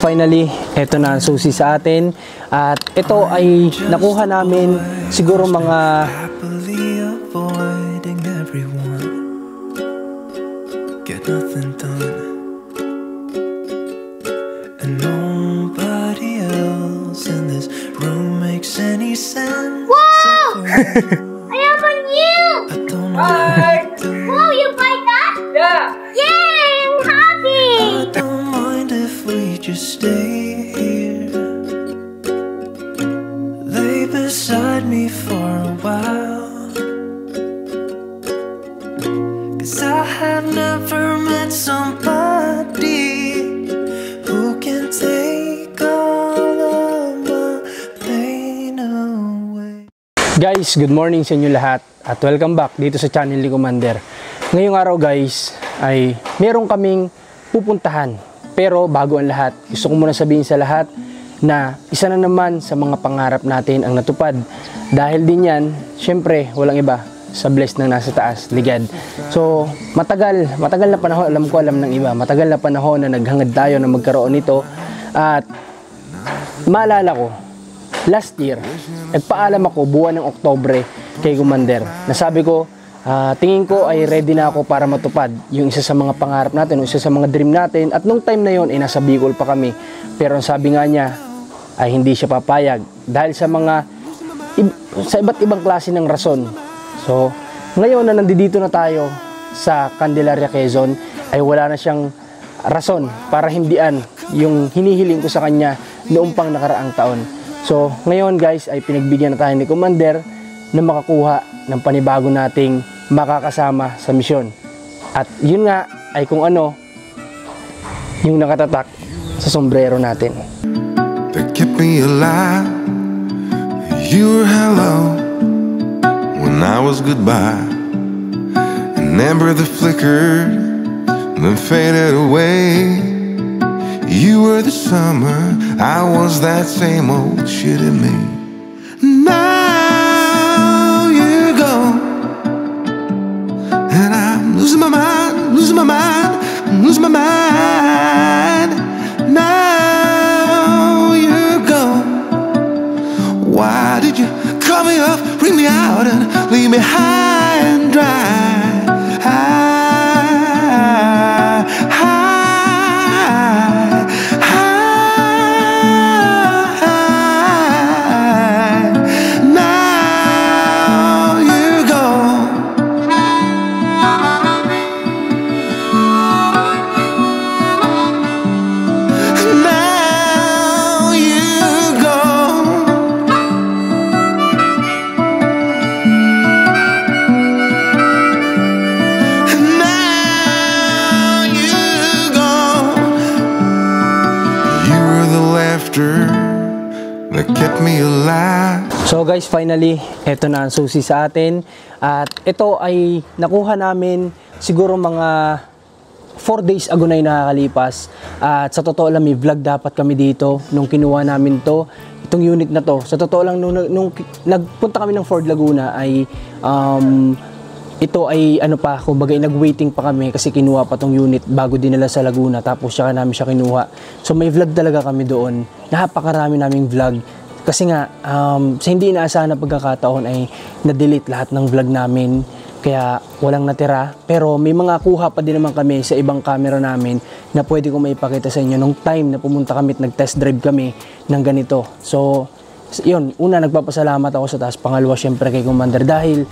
Finally, ito na ang susi sa atin at ito ay nakuha namin siguro mga get nothing done and nobody else in this room makes any sense. Wow! I have a new! I don't know what to do. Whoa, you buy that? Yeah! Yay, I'm happy! I don't mind if we just stay here, lay beside me for a while, 'cause I have never met somebody who can take all of my pain away. Guys, good morning sa inyo lahat at welcome back dito sa channel ni Commander. Ngayong araw guys ay meron kaming pupuntahan. Pero bago ang lahat, gusto ko muna sabihin sa lahat na isa na naman sa mga pangarap natin ang natupad. Dahil din yan, syempre walang iba sa blessed ng nasa taas, ligad. So matagal na panahon, alam ng iba, matagal na panahon na naghangad tayo na magkaroon nito. At maalala ko, last year, nagpaalam ako buwan ng Oktobre kay Commander. Nasabi ko, tingin ko ay ready na ako para matupad yung isa sa mga pangarap natin, yung isa sa mga dream natin. At nung time na yon ay nasa Bicol pa kami. Pero ang sabi nga niya ay hindi siya papayag dahil sa iba't ibang klase ng rason. So ngayon na nandito na tayo sa Candelaria, Quezon, ay wala na siyang rason para hindian yung hinihiling ko sa kanya noong pang nakaraang taon. So ngayon guys ay pinagbigyan na tayo ni Commander na makakuha ng panibago nating makakasama sa misyon. At yun nga ay kung ano yung nakatatak sa sombrero natin. That kept me alive. You were hello when I was goodbye. An ember that flickered then faded away. You were the summer, I was that same old shit in me. Now you're gone, and I'm losing my mind, losing my mind, losing my mind. Now you're gone. Why did you call me up, bring me out, and leave me high and dry? That kept me alive. So guys, finally, eto na ang susi sa atin. At ito ay nakuha namin siguro mga 4 days ago na yung nakakalipas. At sa totoo lang, may vlog dapat kami dito nung kinuha namin to. Itong unit na to. Sa totoo lang, nung nagpunta kami ng Ford Laguna ay ito ay ano pa, kumbaga nag-waiting pa kami kasi kinuha pa tong unit bago dinala sa Laguna, tapos saka namin siya kinuha. So may vlog talaga kami doon. Napakarami naming vlog kasi nga sa hindi inaasahan na pagkakataon ay na-delete lahat ng vlog namin, kaya walang natira. Pero may mga kuha pa din naman kami sa ibang camera namin na pwede ko maipakita sa inyo nung time na pumunta kami at nag-test drive kami ng ganito. So yun, una nagpapasalamat ako sa taas, pangalawa syempre kay Commander dahil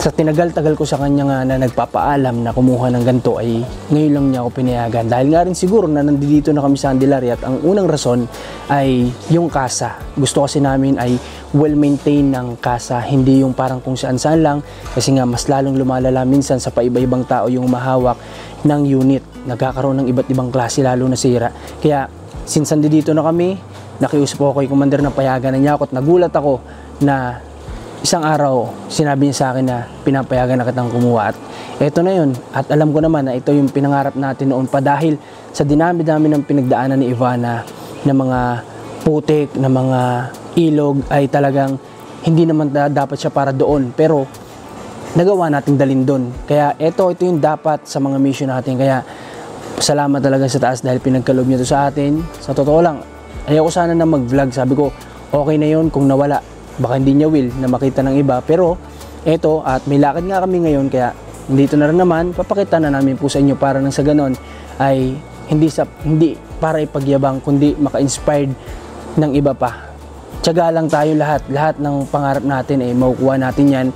sa tinagal-tagal ko sa kanya nga na nagpapaalam na kumuha ng ganito ay ngayon lang niya ako pinayagan. Dahil nga rin siguro na nandito na kami sa Candelaria at ang unang rason ay yung kasa. Gusto kasi namin ay well-maintained ng kasa, hindi yung parang kung saan-saan lang, kasi nga mas lalong lumalala minsan sa paiba-ibang tao yung mahawak ng unit. Nagkakaroon ng iba't ibang klase lalo na sira. Kaya since nandito na kami, nakiusap ako kay Commander na payagan na niya ako at nagulat ako na isang araw, sinabi niya sa akin na pinapayagan na kitang kumuha. At eto na yun. At alam ko naman na ito yung pinangarap natin noon pa dahil sa dinami-dami ng pinagdaanan ni Ivana na mga putik, na mga ilog ay talagang hindi naman dapat siya para doon. Pero nagawa nating dalhin doon. Kaya ito yung dapat sa mga mission natin. Kaya salamat talaga sa taas dahil pinagkaloob niyo to sa atin. Sa totoo lang, ayoko sana na mag-vlog. Sabi ko, okay na yon kung nawala. Baka hindi niya will na makita ng iba. Pero, eto, at may lakad nga kami ngayon, kaya dito na rin naman, papakita na namin po sa inyo para nang sa ganon ay hindi para ipagyabang, kundi maka-inspired ng iba pa. Tiyaga lang tayo lahat ng pangarap natin ay makukuha natin yan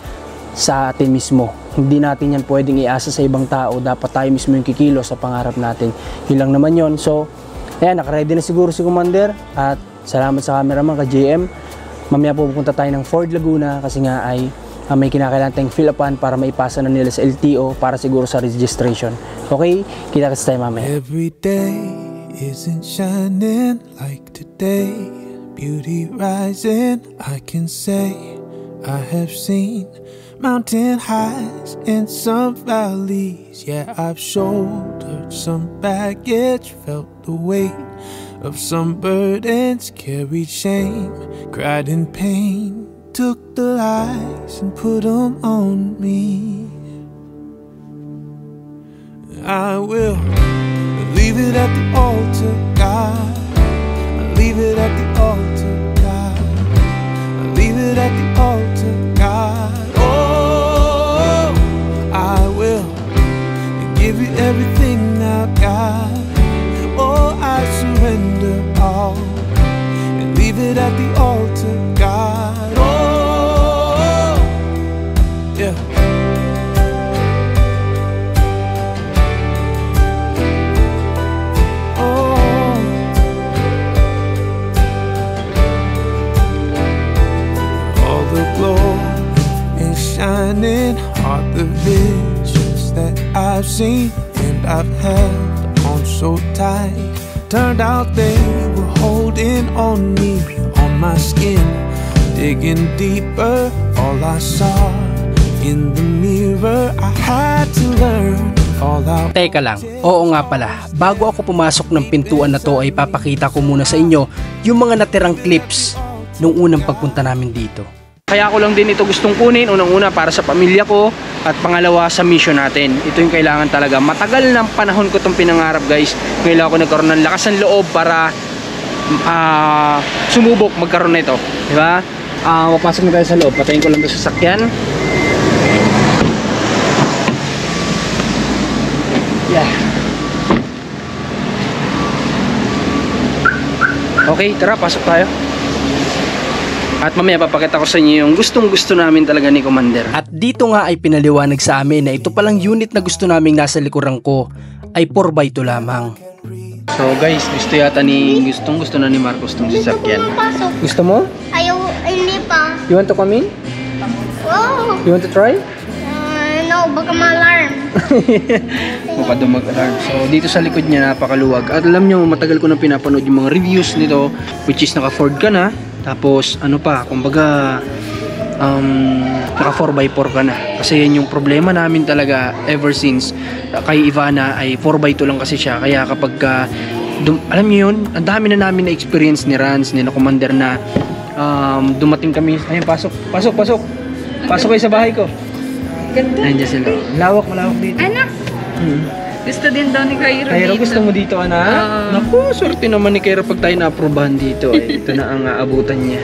sa atin mismo. Hindi natin yan pwedeng iasa sa ibang tao. Dapat tayo mismo yung kikilo sa pangarap natin. Yun lang naman yun. So, ayan, nakaready na siguro si Commander. At salamat sa cameraman, ka JM. Mamaya po pupunta tayo ng Ford Laguna kasi nga ay may kinakailangan tayong fill upan para maipasa na nila sa LTO para siguro sa registration. Okay? Kita-kits tayo mamaya. Every day isn't shining like today. Beauty rising, I can say I have seen mountain highs and some valleys. Yeah, I've shouldered some baggage, felt the weight of some burdens, carried shame, cried in pain, took the lies and put them on me. I will leave it at the altar, God. I leave it at the altar, God. I leave it at the altar, God. I will give you everything I've got. Oh, I surrender all and leave it at the altar, God. Oh, yeah. Oh, all the glory is shining. Are the visions that I've seen and I've held on so tight. Turned out they were holding on me, on my skin, digging deeper. All I saw in the mirror, I had to learn all out. Teka lang, oo nga pala, bago ako pumasok ng pintuan na to ay papakita ko muna sa inyo yung mga natirang clips nung unang pagpunta namin dito. Kaya ako lang din ito gustong kunin, unang-una para sa pamilya ko at pangalawa sa mission natin. Ito yung kailangan talaga. Matagal ng panahon ko itong pinangarap guys. Kailangan ko nagkaroon ng lakas ng loob para sumubok magkaroon na ito. Diba? Mapasok na tayo sa loob. Patayin ko lang ito sa sasakyan. Yeah. Okay, tara, pasok tayo. At mamaya papakita ko sa inyo yung gustong-gusto namin talaga ni Commander. At dito nga ay pinaliwanag sa amin na ito palang unit na gusto naming nasa likuran ko ay 4x2 lamang. So guys, gusto yata gustong-gusto na ni Marcos itong sasakyan. Gusto mo? Ayaw, hindi pa. You want to come in? Wow. You want to try? No, baka ma-alarm. Baka daw mag-alarm. So dito sa likod niya napakaluwag. At alam nyo, matagal ko nang pinapanood yung mga reviews nito, which is naka Ford ka na. Tapos ano pa, kumbaga naka 4x4 ka na. Kasi yan yung problema namin talaga ever since kay Ivana ay 4x2 lang kasi siya. Kaya kapag alam niyo yun, ang dami na namin na experience ni Rans, ni Commander na dumating kami. Ayun, pasok kayo sa bahay ko. Ganda. Nandiyan sila. Malawak dito. Anak! Gusto din daw ni Cairo Cairo, dito. gusto mo dito, anak? Naku, swerte naman ni Cairo pag tayo na-aprobahan dito. Ito na ang aabutan niya.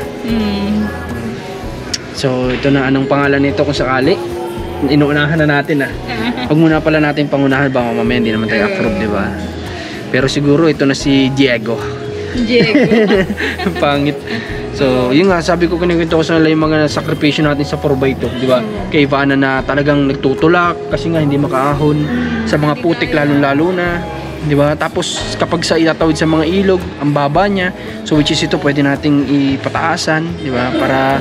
So, ito na anong pangalan nito kung sakali. Inuunahan na natin Pag muna pala natin pangunahan, baka mamaya hindi naman tayo approve, di ba? Pero siguro ito na si Diego. Pangit. So, yun nga, sabi ko kinikwento ko sa nila yung mga sakripisyo natin sa 4x2, di ba? Kay Ivana na talagang nagtutulak kasi nga hindi makaahon sa mga putik lalo na, di ba? Tapos kapag sa itatawid sa mga ilog, ang baba niya. So which is ito pwede nating ipataasan, di ba? Para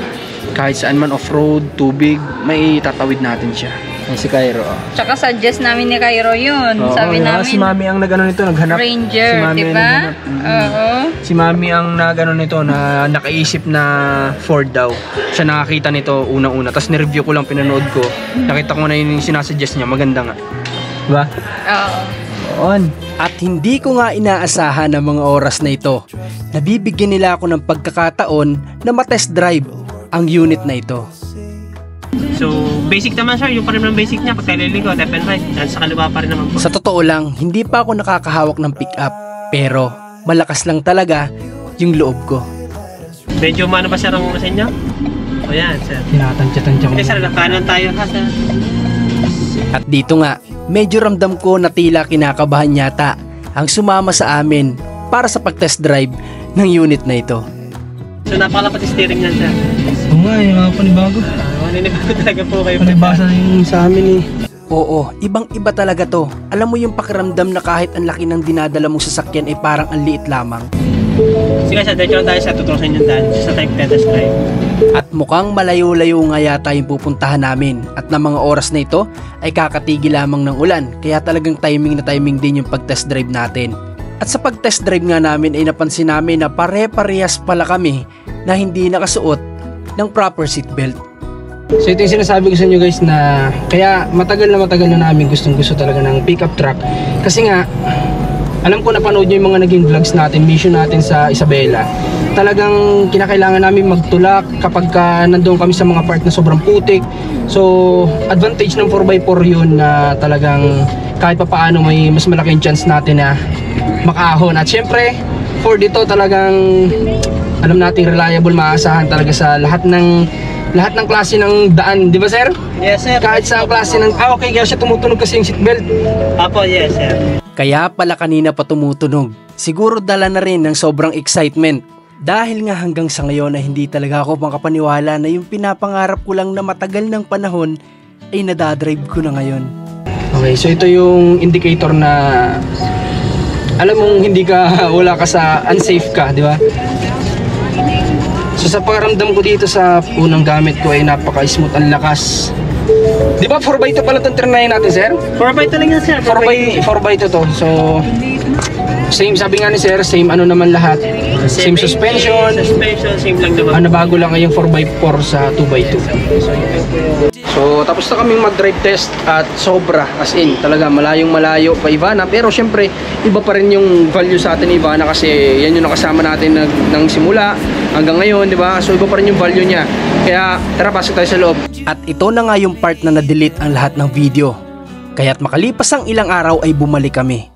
kahit saan man off-road, tubig, may itatawid natin siya. Ay, si Cairo. Tsaka suggest namin ni Cairo yun. Sabi namin, si Mami ang nagano nito, naghanap. Ranger, si Mami di ba? Oo. Si Mami ang nagano nito, na nakaisip na Ford daw. Siya nakakita nito unang-una. Tapos ni-review ko lang, pinanood ko. Nakita ko na yung sinasuggest niya, maganda nga. Diba? Oo. On. At hindi ko nga inaasahan ang mga oras na ito. Nabibigyan nila ako ng pagkakataon na matest drive ang unit na ito. So, basic naman sir, yung pa rin ng basic niya, pag liliko, left and right, yan sa kaliwa pa rin naman po. Sa totoo lang, hindi pa ako nakakahawak ng pick-up, pero malakas lang talaga yung loob ko. Medyo umano ba sir ang sa inyo? O yan sir. Tinatansya-tansya ko. Okay sir, kanan tayo ha sir. At dito nga, medyo ramdam ko na tila kinakabahan yata ang sumama sa amin para sa pag-test drive ng unit na ito. So napakalapat yung steering niyan sir. Oo nga, yung mga panibago. Maninibago talaga po kayo. Panibasa yung sa amin eh. Oo, ibang-iba talaga to. Alam mo yung pakiramdam na kahit ang laki ng dinadala mong sasakyan ay parang ang liit lamang. Sige sir, dahil tayo sa tuturusin yung daan sa type test drive. At mukhang malayo-layo nga yata yung pupuntahan namin. At na mga oras na ito ay kakatigil lamang ng ulan. Kaya talagang timing na timing din yung pag-test drive natin. At sa pag-test drive nga namin ay napansin namin na pare-parehas pala kami na hindi nakasuot ng proper seatbelt. So ito yung sinasabi ko sa inyo guys na kaya matagal na namin gustong-gusto talaga ng pickup truck. Kasi nga, alam ko napanood nyo yung mga naging vlogs natin, mission natin sa Isabela. Talagang kinakailangan namin magtulak kapag nandoon kami sa mga part na sobrang putik. So, advantage ng 4x4 yun na talagang kahit pa paano may mas malaking chance natin na makaahon. At syempre, Ford ito talagang alam nating reliable, maasahan talaga sa lahat ng klase ng daan, di ba sir? Yes sir. Kahit sa klase ng, okay, kaya siya tumutunog kasi yung seatbelt. Apo, yes sir. Kaya pala kanina pa tumutunog. Siguro dala na rin ng sobrang excitement. Dahil nga hanggang sa ngayon ay hindi talaga ako makapaniwala na yung pinapangarap ko lang na matagal ng panahon ay nadadrive ko na ngayon. Okay, so ito yung indicator na alam mong hindi ka, wala ka sa unsafe ka, di ba? So sa pakiramdam ko dito sa unang gamit ko ay napaka-smooth, ang lakas. Di ba 4x2 pala itong trinayin natin sir? 4x2 lang yan sir. 4x2 to. So same, sabi nga ni sir, same ano naman lahat. Same suspension. Same lang naman. Ano bago lang yung 4x4 sa 2x2. So tapos na kaming mag-drive test at sobra, as in talaga malayong malayo pa Ivana, pero syempre iba pa rin yung value sa atin Ivana kasi yan yung nakasama natin ng simula hanggang ngayon, di ba? So iba pa rin yung value niya. Kaya tara, pasok tayo sa loob. At ito na nga yung part na na-delete ang lahat ng video. Kaya't makalipas ang ilang araw ay bumalik kami.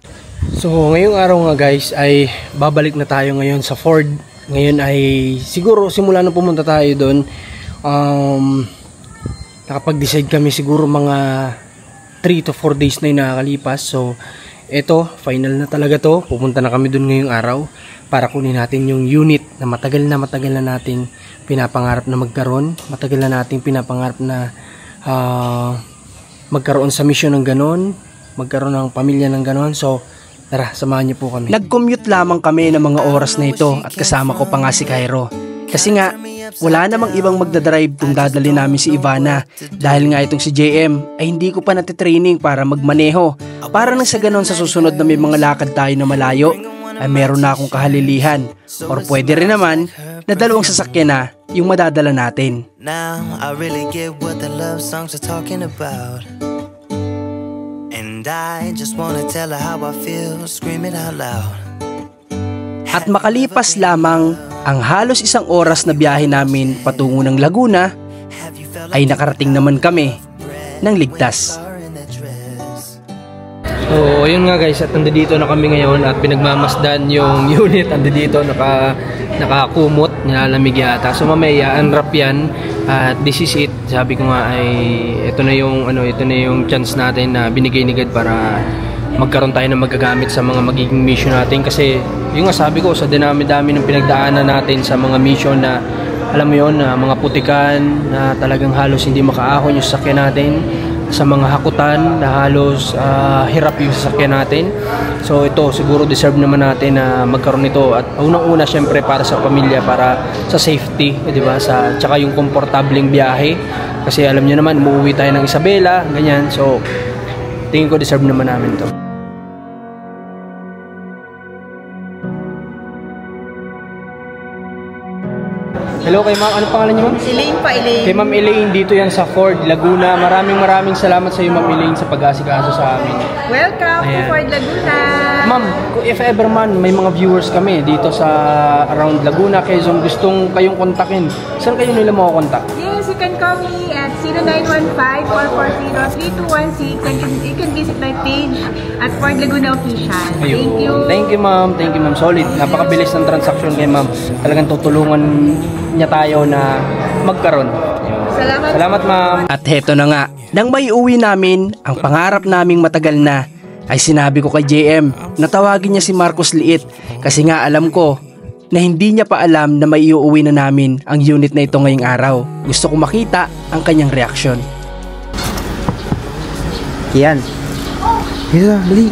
So ngayong araw nga guys ay babalik na tayo ngayon sa Ford. Ngayon ay siguro simula nung pumunta tayo doon, nakapag-decide kami siguro mga 3 to 4 days na yung nakakalipas. So eto, final na talaga to. Pupunta na kami doon ngayong araw para kunin natin yung unit na matagal na natin pinapangarap na magkaroon. Matagal na natin pinapangarap na magkaroon sa mission ng ganon, magkaroon ng pamilya ng ganon. So tara, samahan niyo po kami. Nag-commute lamang kami ng mga oras na ito at kasama ko pa nga si Cairo. Kasi nga, wala namang ibang magdadrive kung dadali namin si Ivana. Dahil nga itong si JM ay hindi ko pa natitraining para magmaneho. Para nang sa ganon sa susunod na may mga lakad tayo na malayo, ay meron na akong kahalilihan. Or pwede rin naman na dalawang sasakyan na yung madadala natin. Now I really get what the love songs are talking about. And I just wanna tell her how I feel, scream it out loud. At makalipas lamang ang halos 1 oras na biyahe namin patungo ng Laguna, ay nakarating naman kami ng ligtas. So ayun nga guys, at nandito na kami ngayon at pinagmamasdan yung unit. Nandito nakakumot, nilalamig yata. So mamaya unwrap yan at this is it. Sabi ko nga ay ito na yung chance natin na binigay ni God para magkaroon tayo ng magagamit sa mga magiging mission natin. Kasi yung nga sabi ko, sa dinami-dami ng pinagdaanan natin sa mga mission na alam mo yun, na mga putikan na talagang halos hindi makaahon yung sasakyan natin, sa mga hakutan na halos hirap yung sasakyan natin. So ito siguro deserve naman natin na magkaroon nito, at unang-una syempre para sa pamilya, para sa safety, di ba? Tsaka yung komportableng biyahe, kasi alam niyo naman umuwi tayo ng Isabela, ganyan. So tingin ko deserve naman namin to. Hello kay ma'am, ano pangalan niyo ma'am? Elaine pa, Elaine. Kay ma'am Elaine, dito yan sa Ford, Laguna. Maraming salamat sa iyo ma'am Elaine sa pag-aasikaso sa amin. Welcome to Ayan. Ford Laguna. Ma'am, if ever man may mga viewers kami dito sa around Laguna, Quezon, gustong kayong kontakin, saan kayo nila makukontak? Yes, you can call me at 0915-440-3216 and you can visit my page at Ford Laguna Official. Thank you. Thank you, ma'am. Thank you, ma'am. Solid. Napakabilis ng transaction kay ma'am. Talagang tutulungan niya tayo na magkaroon. Salamat, ma'am. At heto na nga, nang may uwi namin, ang pangarap naming matagal na, ay sinabi ko kay JM na tawagin niya si Marcos Liit kasi nga alam ko na hindi niya pa alam na may iuuwi na namin ang unit na ito ngayong araw. Gusto ko makita ang kanyang reaksyon. Yan. Hila, dali.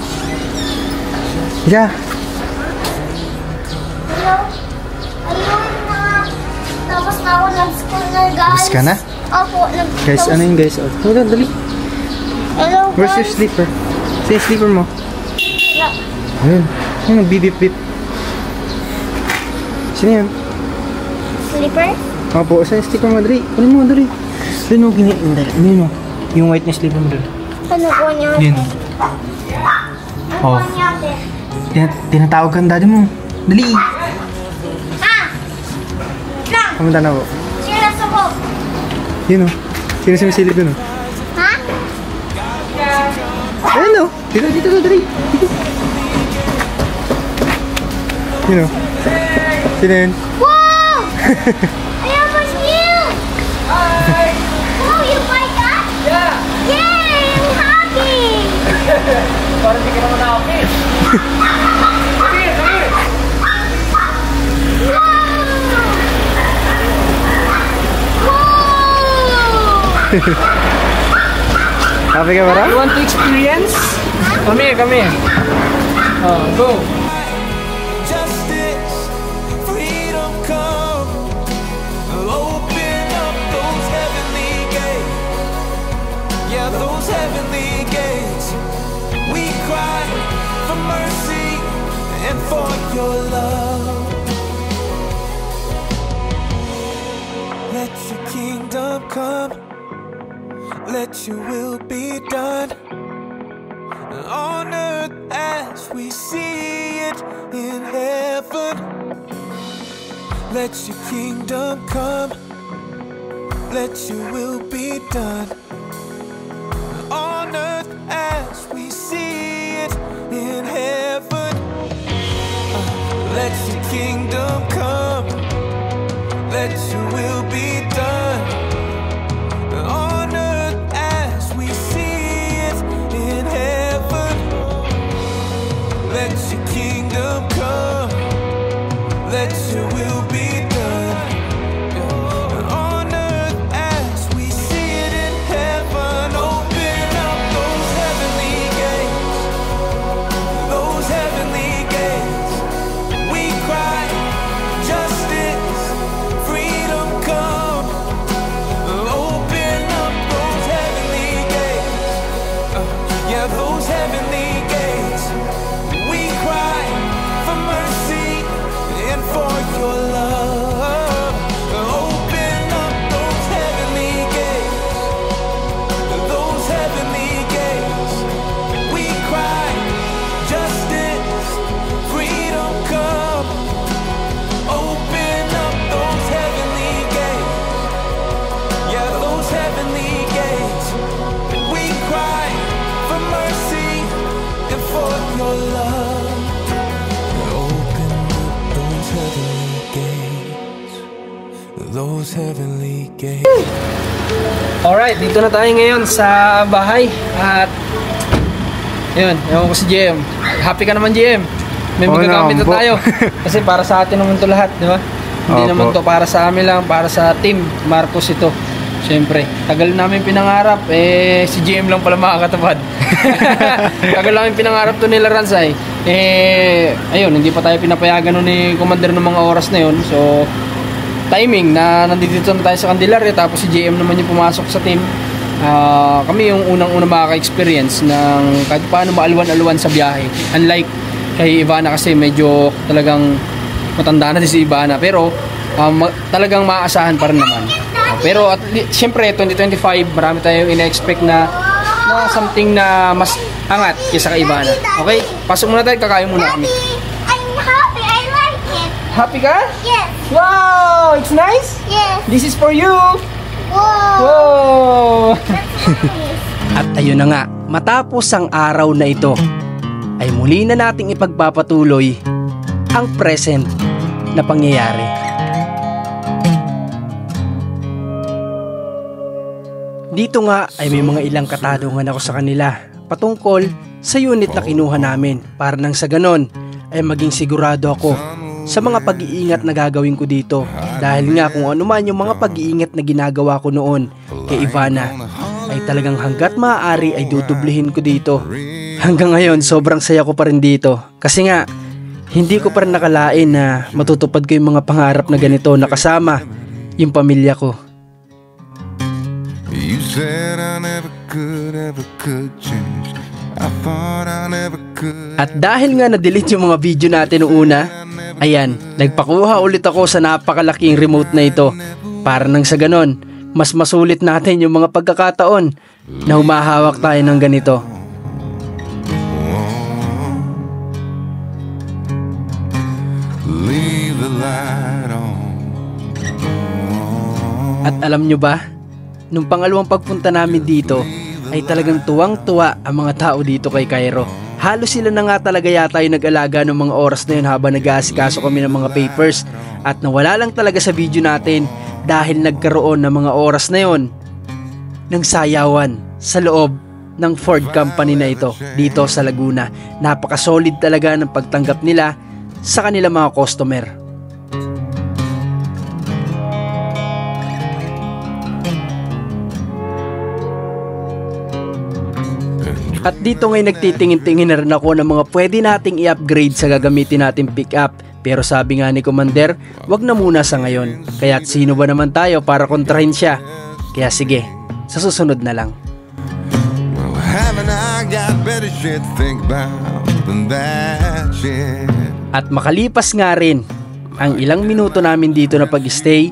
Hila. Hello? Ayun na. Tapos na ako nag-school na, guys. Tapos ka na? Opo. Guys, ano yun guys? Hold on, dali. Hello, Where's your guys. sleeper? Sa sleeper mo. Wala. Ayun. Ayun, bip-bip-bip. Sino yan? Slipper? Opo, sa sleeper mo, dali. Kunin mo, dali. Doon mo, yun o. Yung white na sleeper mo dali. Ano po niya? Yun. Ano Oh. po niya? Tinatawag kang daddy mo. Dali. Ah! Lang! Kamunta na po. Sino nasa ko? Yun o. Sino sumisilip dun o? Ha? Ayun o. Dito, dali. Yun o. Sino yun? Wow! I almost knew! Oh, you buy that? Yeah! Yay! I'm happy! Parang hindi ka naman nakapit. Happy ka ba? You want to experience? Come here. Oh, go. Justice, freedom come. Open up those heavenly gates. Yeah, those heavenly gates. We cry for mercy and for your love. Let your kingdom come. Let your will be done on earth as we see it in heaven. Let your kingdom come. Let your will be done on earth as we see it in heaven. Let your kingdom come. Let your will be done on earth as we see it in heaven. Let your kingdom come. Let your will be done on earth as we see it in heaven. Open up those heavenly gates. Those heavenly gates. We cry justice, freedom come. Open up those heavenly gates. Yeah, those heavenly gates. We cry for mercy and for your love. Open up those heavenly gates. Those heavenly gates. We cry justice, freedom come. Open up those heavenly gates. Yeah, those heavenly gates. We cry for mercy and for your love. Open up those heavenly gates. Those heavenly gates. Alright, dito na tayo ngayon sa bahay. At yun, ewan ko si JM. Happy ka naman, JM. May magagamit na tayo. Kasi para sa atin naman ito lahat, di ba? Hindi naman to para sa amin lang, para sa team Marcos ito. Siyempre, tagal namin pinangarap, si JM lang pala makakatupad. Tagal namin pinangarap to nila Ransay. Ayun, hindi pa tayo pinapayagan nun ni Commander ng mga oras na yun. So, timing na nandito na tayo sa Candelaria, tapos si JM naman yung pumasok sa team. Kami yung unang-una makaka-experience ng kahit paano maalwan-alwan sa biyahe. Unlike kay Ivana kasi medyo talagang matanda na din si Ivana, pero talagang maaasahan pa rin naman. Pero at siyempre 2025 marami tayong ina-expect na something na mas Angat, kisa kay Ivana. Okay, pasok muna tayo, kakain muna kami. I'm happy. I like it. Happy ka? Yes. Wow, it's nice? Yes. This is for you. Whoa. Wow. Nice. At ayun na nga, matapos ang araw na ito, ay muli na nating ipagpapatuloy ang present na pangyayari. Dito nga ay may mga ilang katanungan ako sa kanila patungkol sa unit na kinuha namin para nang sa ganon ay maging sigurado ako sa mga pag-iingat na gagawin ko dito, dahil nga kung ano man yung mga pag-iingat na ginagawa ko noon kay Ivana ay talagang hanggat maaari ay dudublihin ko dito. Hanggang ngayon sobrang saya ko pa rin dito kasi nga hindi ko pa rin nakalain na matutupad ko yung mga pangarap na ganito na kasama yung pamilya ko. You said I never could change. I thought I never could. At dahil nga na-delete yung mga video natin noong una, ayan, nagpakuha ulit ako sa napakalaking remote na ito para nang sa ganon, mas masulit natin yung mga pagkakataon na humahawak tayo ng ganito. Leave the light on. At alam nyo ba, nung pangalawang pagpunta namin dito, ay talagang tuwang-tuwa ang mga tao dito kay Cairo. Halos sila na nga talaga yata yung nag-alaga ng mga oras na yun habang nag-aasikaso kami ng mga papers. At nawala lang talaga sa video natin dahil nagkaroon ng mga oras na yun ng sayawan sa loob ng Ford company na ito dito sa Laguna. Napaka-solid talaga ng pagtanggap nila sa kanilang mga customer. At dito ngayon nagtitingin-tingin na rin ako ng mga pwede nating i-upgrade sa gagamitin nating pick-up. Pero sabi nga ni Commander, wag na muna sa ngayon. Kaya't sino ba naman tayo para kontrahin siya? Kaya sige, sa susunod na lang. Well, haven't I got better shit to think about than that shit? At makalipas nga rin ang ilang minuto namin dito na pag-stay,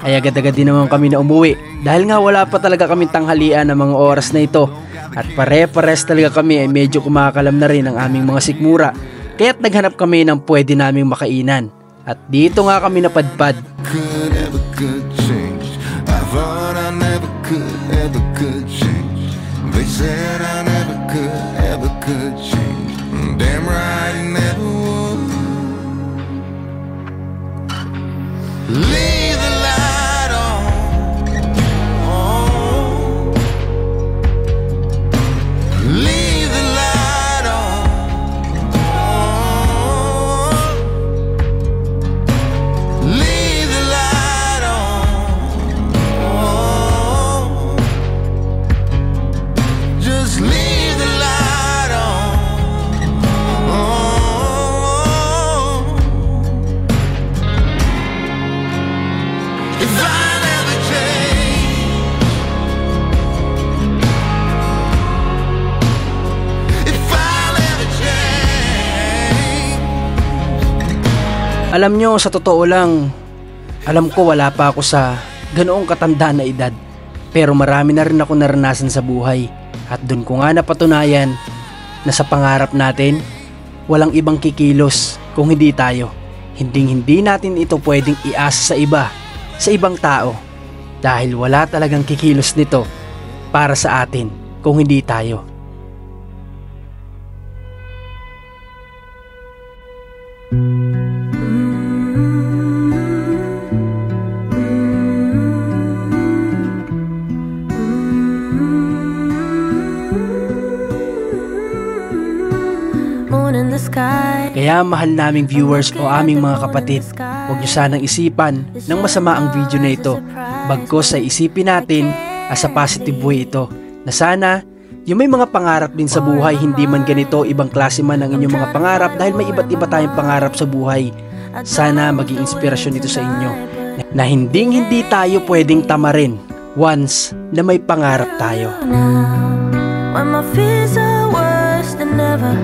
ay agad-agad din naman kami na umuwi. Dahil nga wala pa talaga kaming tanghalian ng mga oras na ito. At pare-pares talaga kami ay medyo kumakalam na rin ang aming mga sikmura. Kaya't naghanap kami ng pwede naming makainan. At dito nga kami napadpad. Could ever could change. I thought I never could ever could change. They said I never could ever could change. Damn right I never would. Leave the light on. Leave the light on. Leave the light on. Just leave the light on. If I never change, if I never change. Alam nyo, sa totoo lang, alam ko wala pa ako sa ganoong katanda na edad. Pero marami na rin ako naranasan sa buhay. At dun ko nga napatunayan na sa pangarap natin, walang ibang kikilos kung hindi tayo. Hindi natin ito pwedeng iasa sa iba, sa ibang tao. Dahil wala talagang kikilos nito para sa atin kung hindi tayo. Kaya mahal naming viewers o aming mga kapatid, huwag nyo sanang isipan ng masama ang video na ito. Bagkus ay isipin natin as a positive way ito, na sana yung may mga pangarap din sa buhay, hindi man ganito, ibang klase man ang inyong mga pangarap, dahil may iba't iba tayong pangarap sa buhay. Sana maging inspirasyon ito sa inyo na hindi tayo pwedeng tamarin once na may pangarap tayo. When my fears are worse than ever,